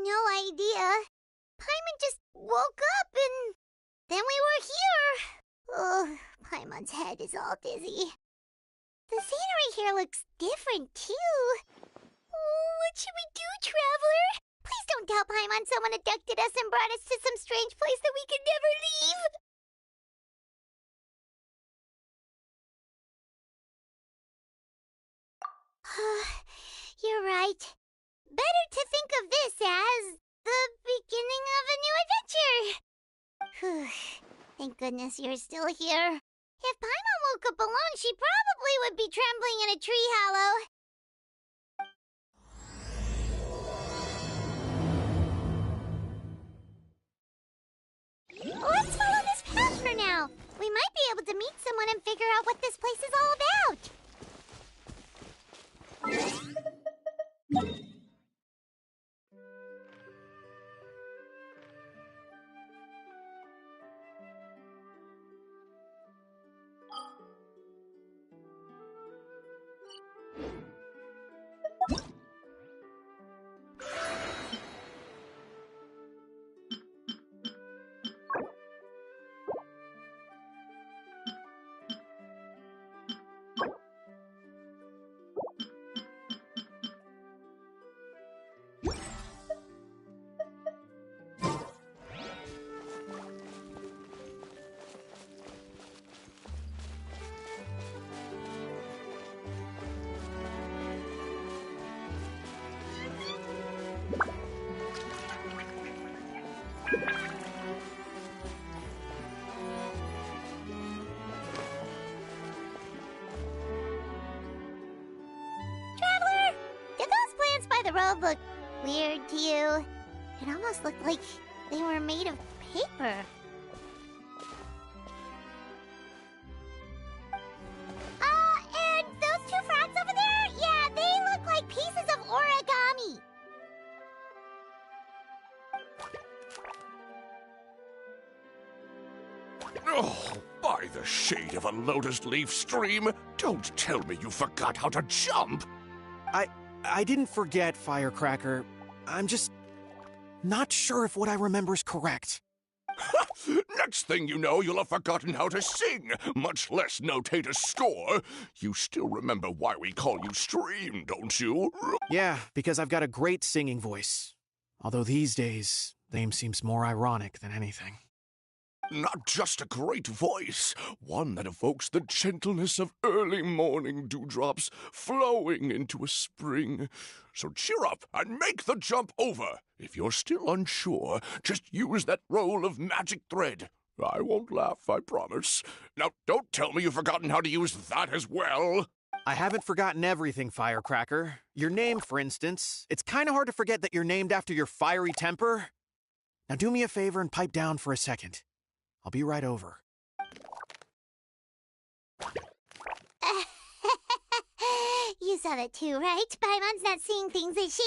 no idea. Paimon just woke up and then we were here. Ugh, Paimon's head is all dizzy. The scenery here looks different, too. Oh, what should we do, Traveler? Please don't tell Paimon someone abducted us and brought us to some strange place that we could never leave. You're right. Better to think of this as the beginning of a new adventure. Thank goodness you're still here. If Paimon woke up alone, she probably would be trembling in a tree hollow. Let's follow this path for now. We might be able to meet someone and figure out what this place is all about. The road looked weird to you. It almost looked like they were made of paper. And those two frogs over there? Yeah, they look like pieces of origami. Oh, by the shade of a lotus leaf stream, don't tell me you forgot how to jump! I didn't forget, Firecracker. I'm just not sure if what I remember is correct. Next thing you know, you'll have forgotten how to sing, much less notate a score. You still remember why we call you Stream, don't you? Yeah, because I've got a great singing voice. Although these days, the name seems more ironic than anything. Not just a great voice, one that evokes the gentleness of early morning dewdrops flowing into a spring. So cheer up and make the jump over. If you're still unsure, just use that roll of magic thread. I won't laugh, I promise. Now, don't tell me you've forgotten how to use that as well. I haven't forgotten everything, Firecracker. Your name, for instance. It's kind of hard to forget that you're named after your fiery temper. Now do me a favor and pipe down for a second. I'll be right over. You saw that too, right? Paimon's not seeing things, is she?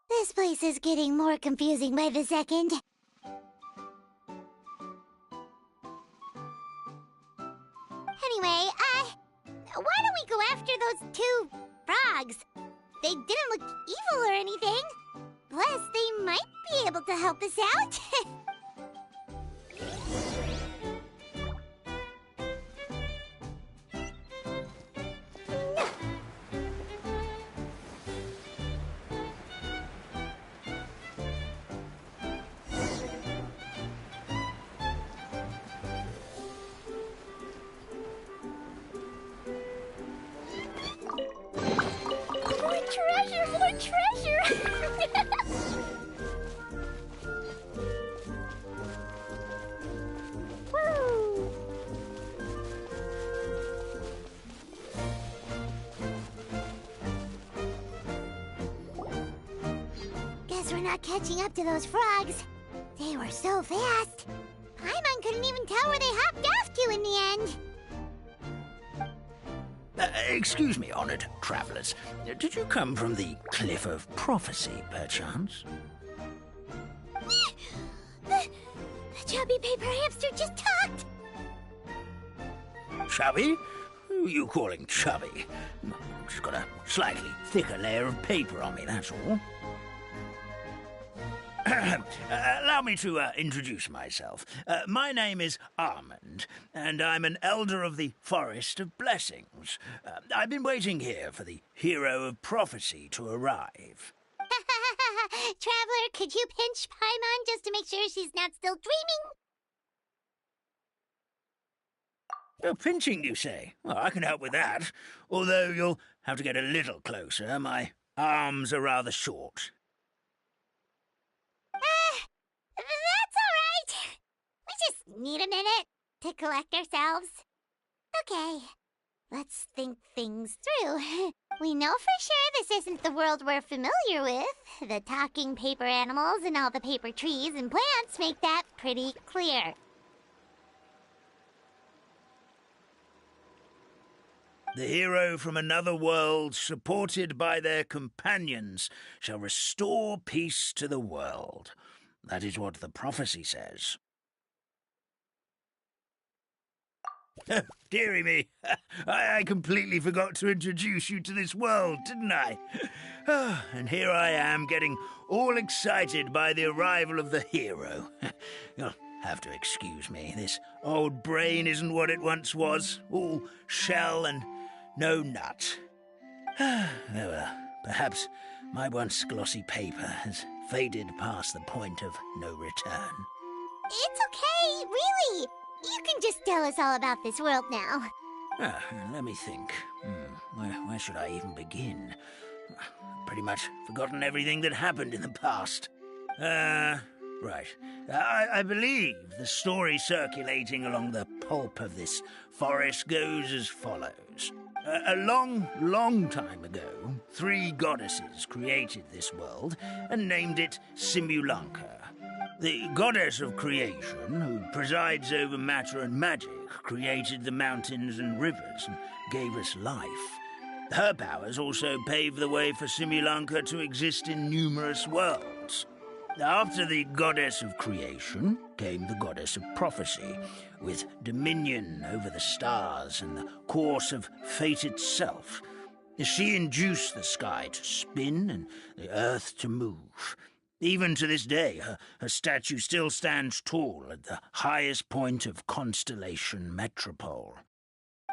This place is getting more confusing by the second. Anyway, why don't we go after those two frogs? They didn't look evil or anything. Plus, they might be able to help us out. More treasure! Woo! Guess we're not catching up to those frogs. They were so fast. Paimon couldn't even tell where they hopped off to in the end. Excuse me, honored travelers. Did you come from the Cliff of Prophecy, perchance? The chubby paper hamster just talked. Chubby? Who are you calling chubby? I've just got a slightly thicker layer of paper on me, that's all. Allow me to introduce myself. My name is Armand, and I'm an elder of the Forest of Blessings. I've been waiting here for the hero of prophecy to arrive. Traveler, could you pinch Paimon just to make sure she's not still dreaming? Pinching, you say? Well, I can help with that, although you'll have to get a little closer. My arms are rather short. That's all right. We just need a minute to collect ourselves. Okay, let's think things through. We know for sure this isn't the world we're familiar with. The talking paper animals and all the paper trees and plants make that pretty clear. The hero from another world, supported by their companions, shall restore peace to the world. That is what the prophecy says. Dearie me, I completely forgot to introduce you to this world, didn't I? And here I am, getting all excited by the arrival of the hero. You'll have to excuse me. This old brain isn't what it once was, all shell and no nut. Oh well, perhaps my once glossy paper has faded past the point of no return. It's okay, really. You can just tell us all about this world now. Let me think. Where should I even begin? Pretty much forgotten everything that happened in the past. Right. I believe the story circulating along the pulp of this forest goes as follows. A long, long time ago, 3 goddesses created this world and named it Simulanka. The goddess of creation, who presides over matter and magic, created the mountains and rivers and gave us life. Her powers also paved the way for Simulanka to exist in numerous worlds. After the goddess of creation came the goddess of prophecy, with dominion over the stars and the course of fate itself. She induced the sky to spin and the earth to move. Even to this day, her statue still stands tall at the highest point of Constellation Metropole.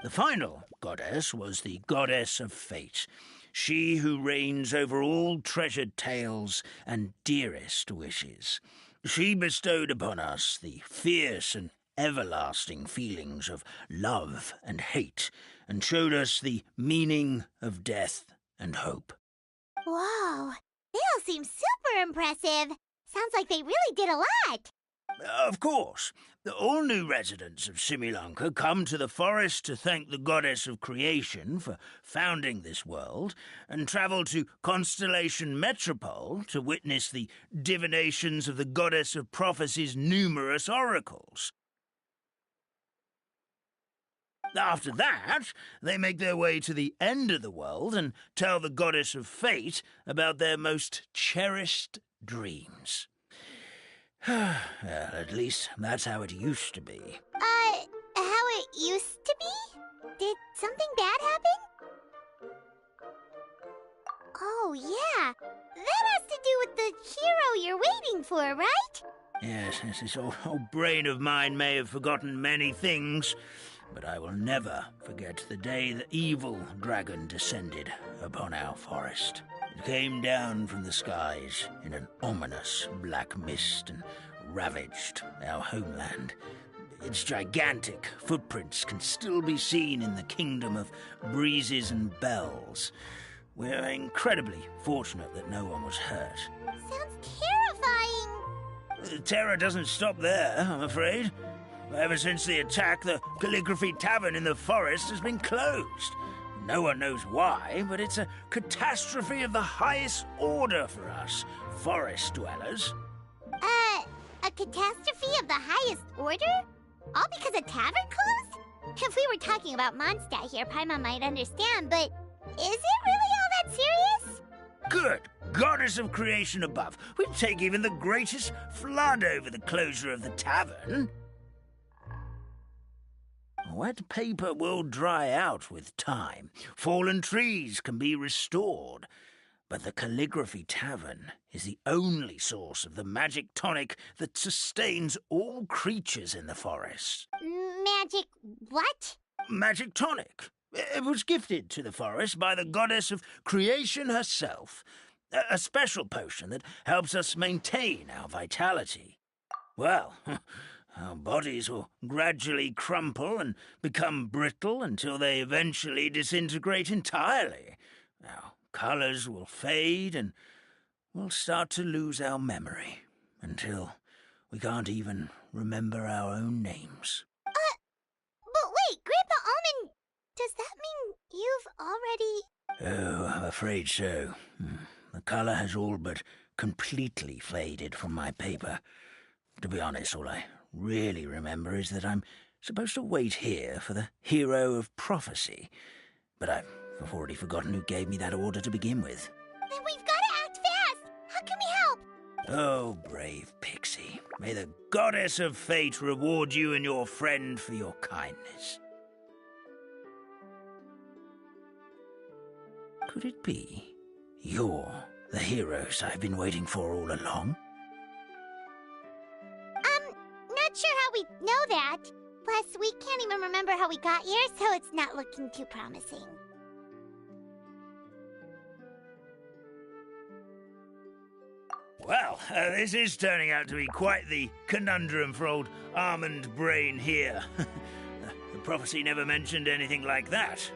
The final goddess was the goddess of fate, she who reigns over all treasured tales and dearest wishes. She bestowed upon us the fierce and everlasting feelings of love and hate, and showed us the meaning of death and hope. Whoa, they all seem super impressive. Sounds like they really did a lot. Of course. All new residents of Simulanka come to the forest to thank the goddess of creation for founding this world, and travel to Constellation Metropole to witness the divinations of the goddess of prophecy's numerous oracles. After that, they make their way to the end of the world and tell the goddess of fate about their most cherished dreams. Well, at least that's how it used to be. How it used to be? Did something bad happen? Oh, yeah. That has to do with the hero you're waiting for, right? Yes, this old brain of mine may have forgotten many things, but I will never forget the day the evil dragon descended upon our forest. It came down from the skies in an ominous black mist and ravaged our homeland. Its gigantic footprints can still be seen in the kingdom of breezes and bells. We're incredibly fortunate that no one was hurt. Sounds terrifying. The terror doesn't stop there, I'm afraid. Ever since the attack, the Calligraphy Tavern in the forest has been closed. No one knows why, but it's a catastrophe of the highest order for us, forest dwellers. A catastrophe of the highest order? All because a tavern closed? If we were talking about Mondstadt here, Paimon might understand, but is it really all that serious? Good. Goddess of creation above. We'd take even the greatest flood over the closure of the tavern. Wet paper will dry out with time. Fallen trees can be restored. But the Calligraphy Tavern is the only source of the magic tonic that sustains all creatures in the forest. Magic what? Magic tonic. It was gifted to the forest by the goddess of creation herself. A special potion that helps us maintain our vitality. Well, our bodies will gradually crumple and become brittle until they eventually disintegrate entirely. Our colors will fade and we'll start to lose our memory until we can't even remember our own names. But wait, Grandpa Almond, does that mean you've already... Oh, I'm afraid so. The color has all but completely faded from my paper. To be honest, all I really remember is that I'm supposed to wait here for the hero of prophecy. But I've already forgotten who gave me that order to begin with. Then we've got to act fast! How can we help? Oh, brave Pixie. May the goddess of fate reward you and your friend for your kindness. Could it be you're the heroes I've been waiting for all along? Not sure how we know that. Plus, we can't even remember how we got here, so it's not looking too promising. Well, this is turning out to be quite the conundrum for old Almond Brain here. The prophecy never mentioned anything like that.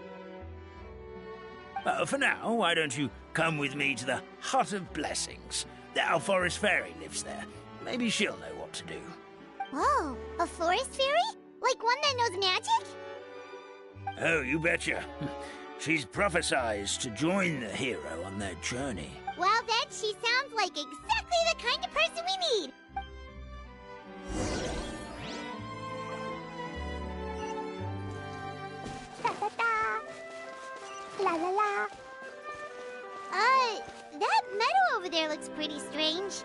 For now, why don't you come with me to the Hut of Blessings? Our forest fairy lives there. Maybe she'll know what to do. Whoa, a forest fairy? Like one that knows magic? Oh, you betcha. She's prophesized to join the hero on their journey. Well, then she sounds like exactly the kind of person we need. Da-da-da. La la la. That meadow over there looks pretty strange.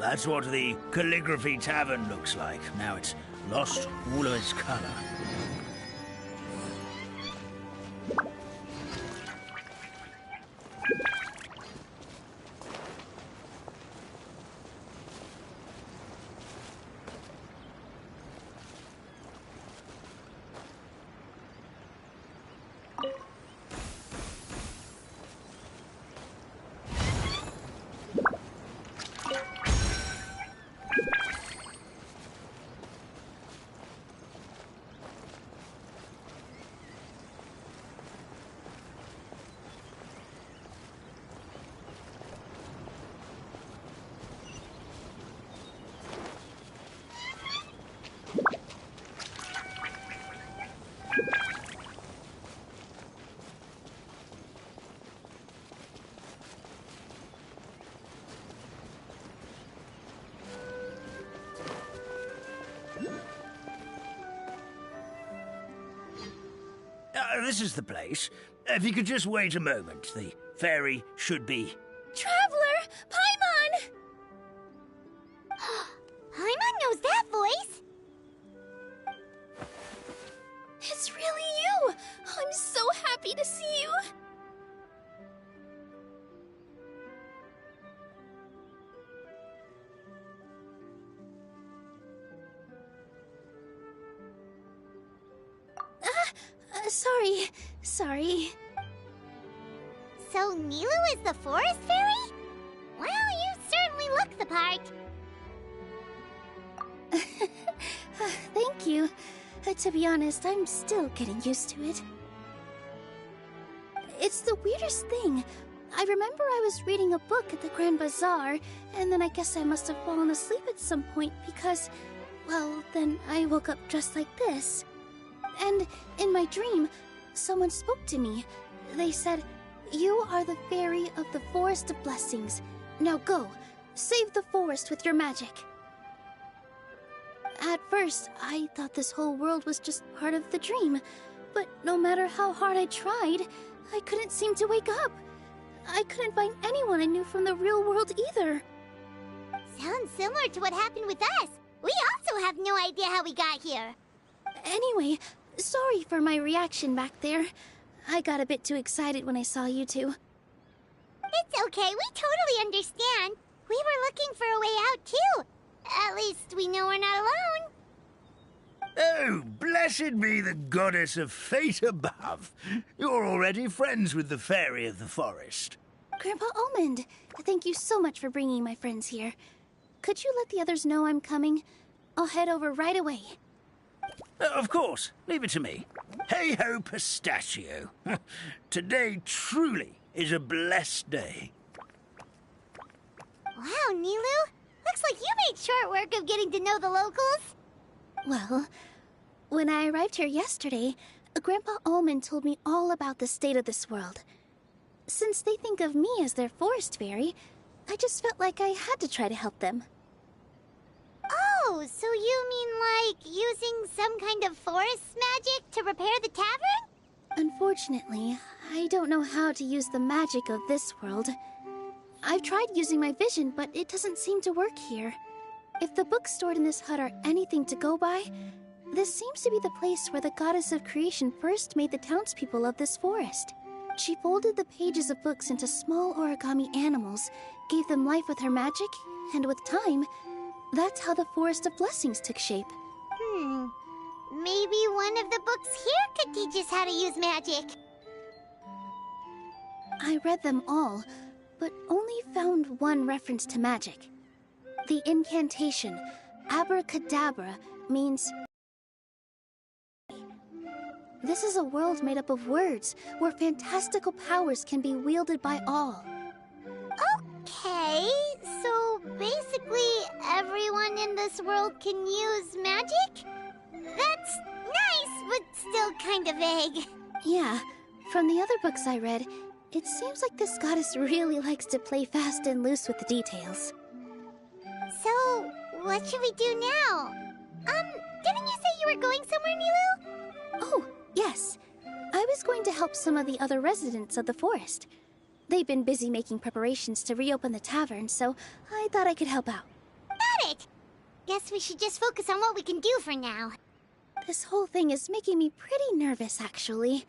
That's what the Calligraphy Tavern looks like. Now it's lost all of its color. This is the place. If you could just wait a moment, the fairy should be... Traveler! Paimon! Paimon knows that voice! It's really you! I'm so happy to see you! Sorry. So Nilu is the forest fairy? Well, you certainly look the part. Thank you. To be honest, I'm still getting used to it. It's the weirdest thing. I remember I was reading a book at the Grand Bazaar, and then I guess I must have fallen asleep at some point because, well, then I woke up just like this. And in my dream, someone spoke to me. They said, "You are the fairy of the Forest of Blessings. Now go, save the forest with your magic." At first, I thought this whole world was just part of the dream, but no matter how hard I tried, I couldn't seem to wake up. I couldn't find anyone I knew from the real world either. Sounds similar to what happened with us. We also have no idea how we got here. Anyway, sorry for my reaction back there. I got a bit too excited when I saw you two. It's okay, we totally understand. We were looking for a way out, too. At least we know we're not alone. Oh, blessed be the goddess of fate above. You're already friends with the fairy of the forest. Grandpa Almond, thank you so much for bringing my friends here. Could you let the others know I'm coming? I'll head over right away. Of course, leave it to me. Hey-ho, pistachio. Today truly is a blessed day. Wow, Nilu. Looks like you made short work of getting to know the locals. Well, when I arrived here yesterday, Grandpa Almond told me all about the state of this world. Since they think of me as their forest fairy, I just felt like I had to try to help them. Oh, so you mean like using some kind of forest magic to repair the tavern? Unfortunately, I don't know how to use the magic of this world. I've tried using my vision, but it doesn't seem to work here. If the books stored in this hut are anything to go by, this seems to be the place where the goddess of creation first made the townspeople of this forest. She folded the pages of books into small origami animals, gave them life with her magic, and with time, that's how the Forest of Blessings took shape. Maybe one of the books here could teach us how to use magic. I read them all, but only found one reference to magic. The incantation, abracadabra, means... This is a world made up of words, where fantastical powers can be wielded by all. Okay, so basically everyone in this world can use magic? That's nice, but still kind of vague. Yeah, from the other books I read, it seems like this goddess really likes to play fast and loose with the details. So, what should we do now? Didn't you say you were going somewhere, Nilu? Oh, yes. I was going to help some of the other residents of the forest. They've been busy making preparations to reopen the tavern, so I thought I could help out. Got it! Guess we should just focus on what we can do for now. This whole thing is making me pretty nervous, actually.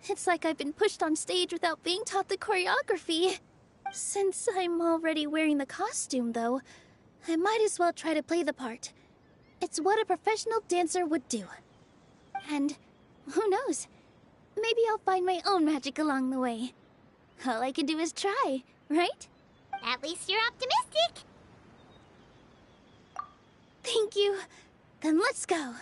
It's like I've been pushed on stage without being taught the choreography. Since I'm already wearing the costume, though, I might as well try to play the part. It's what a professional dancer would do. And who knows? Maybe I'll find my own magic along the way. All I can do is try, right? At least you're optimistic. Thank you. Then let's go.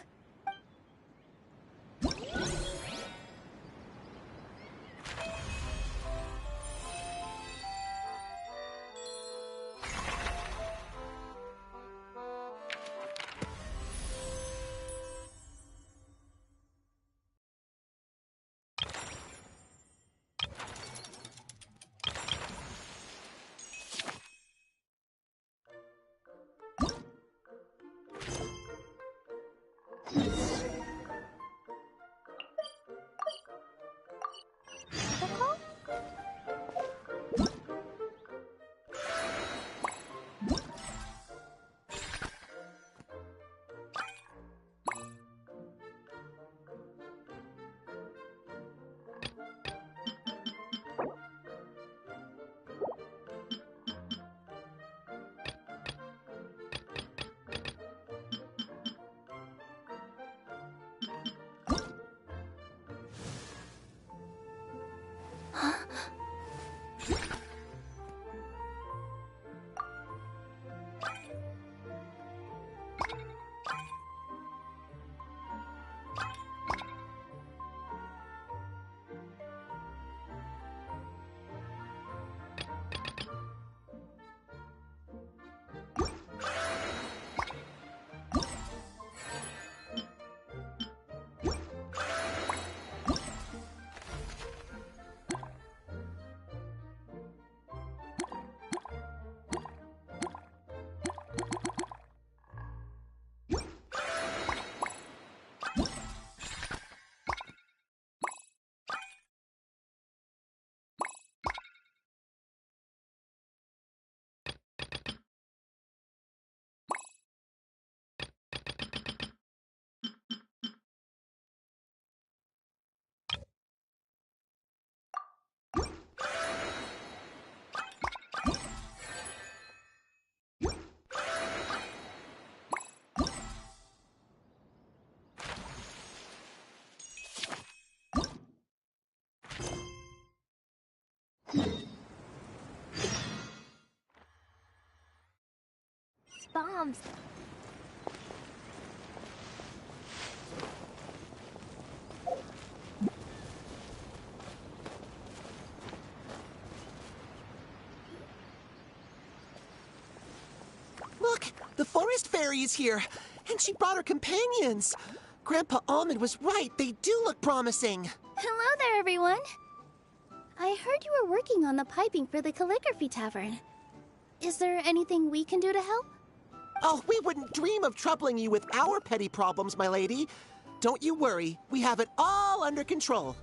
Bombs. Look, the forest fairy is here, and she brought her companions. Grandpa Almond was right. They do look promising. Hello there, everyone. I heard you were working on the piping for the calligraphy tavern. Is there anything we can do to help? Oh, we wouldn't dream of troubling you with our petty problems, my lady. Don't you worry. We have it all under control.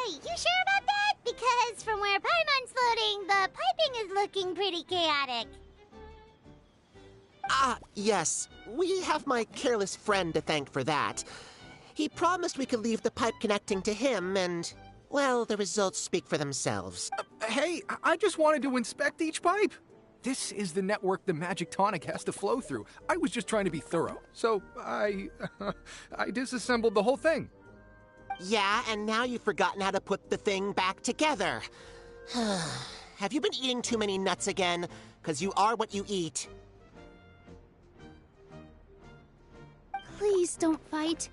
You sure about that? Because from where Paimon's floating, the piping is looking pretty chaotic. Yes. We have my careless friend to thank for that. He promised we could leave the pipe connecting to him, and, well, the results speak for themselves. Hey, I just wanted to inspect each pipe. This is the network the magic tonic has to flow through. I was just trying to be thorough, so I disassembled the whole thing. Yeah, and now you've forgotten how to put the thing back together. Have you been eating too many nuts again? 'Cause you are what you eat. Please don't fight.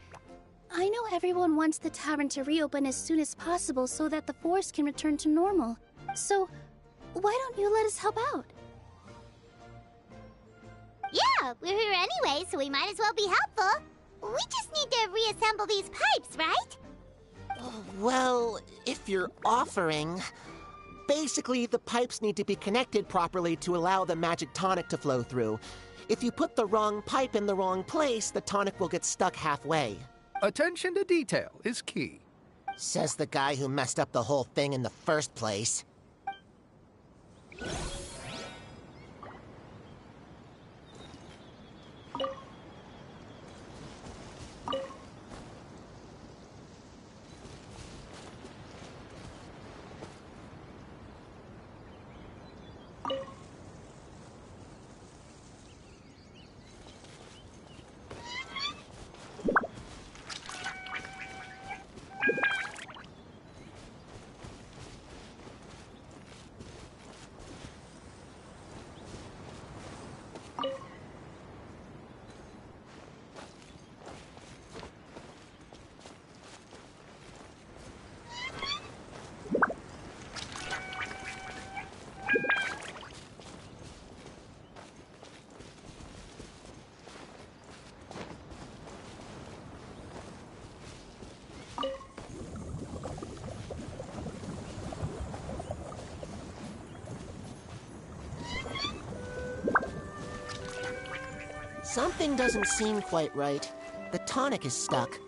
I know everyone wants the tavern to reopen as soon as possible so that the forest can return to normal. So, why don't you let us help out? Yeah, we're here anyway, so we might as well be helpful. We just need to reassemble these pipes, right? Well, if you're offering... Basically, the pipes need to be connected properly to allow the magic tonic to flow through. If you put the wrong pipe in the wrong place, the tonic will get stuck halfway. Attention to detail is key. Says the guy who messed up the whole thing in the first place. Something doesn't seem quite right. The tonic is stuck.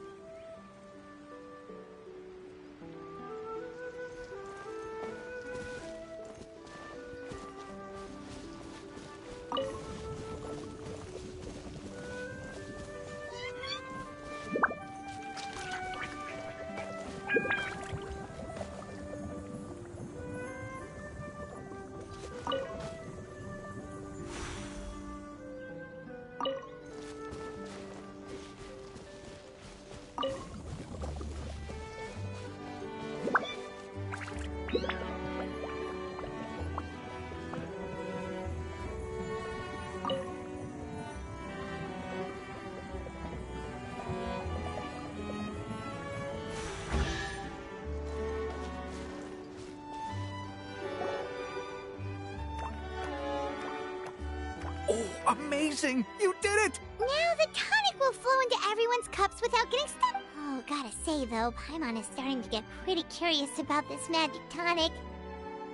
Oh, amazing! You did it! Now the tonic will flow into everyone's cups without getting stuck. Oh, gotta say though, Paimon is starting to get pretty curious about this magic tonic.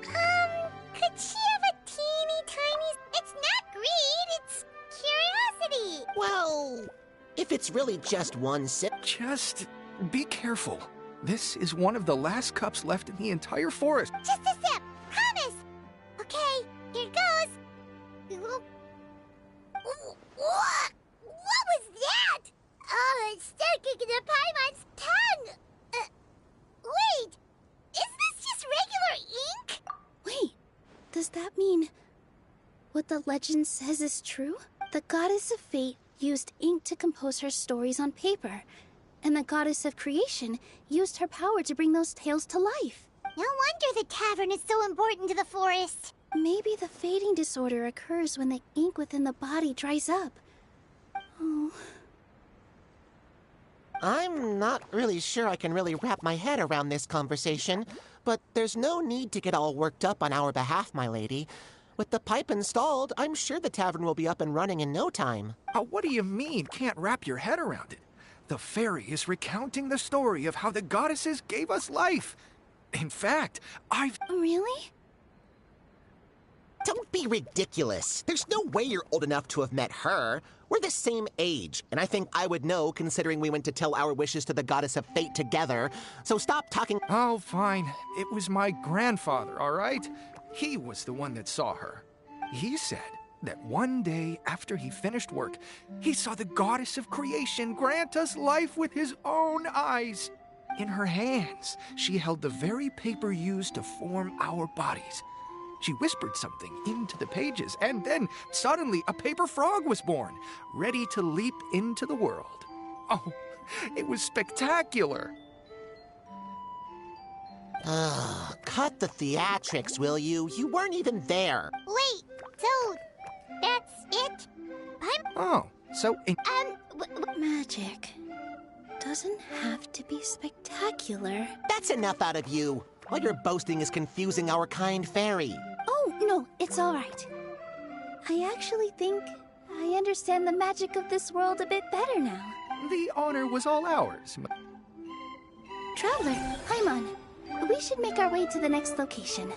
Could she have a teeny tiny... It's not greed, it's curiosity! Well, if it's really just one sip... Just be careful. This is one of the last cups left in the entire forest. Just a sip, promise! Okay, here it goes. What was that? Oh, it's sticking to Paimon's tongue! Wait, is this just regular ink? Wait, does that mean what the legend says is true? The goddess of fate used ink to compose her stories on paper, and the goddess of creation used her power to bring those tales to life. No wonder the tavern is so important to the forest. Maybe the fading disorder occurs when the ink within the body dries up. Oh. I'm not really sure I can really wrap my head around this conversation, but there's no need to get all worked up on our behalf, my lady. With the pipe installed, I'm sure the tavern will be up and running in no time. What do you mean, can't wrap your head around it? The fairy is recounting the story of how the goddesses gave us life. In fact, Really? Don't be ridiculous. There's no way you're old enough to have met her. We're the same age, and I think I would know considering we went to tell our wishes to the goddess of fate together. So stop talking. Oh, fine. It was my grandfather, all right? He was the one that saw her. He said that one day after he finished work, he saw the goddess of creation grant us life with his own eyes. In her hands, she held the very paper used to form our bodies. She whispered something into the pages, and then suddenly a paper frog was born, ready to leap into the world. Oh, it was spectacular. Cut the theatrics, will you? You weren't even there. Wait, so that's it? Magic doesn't have to be spectacular. That's enough out of you. All your boasting is confusing our kind fairy. Oh, no, it's all right. I actually think I understand the magic of this world a bit better now. The honor was all ours. Traveler, Paimon, we should make our way to the next location.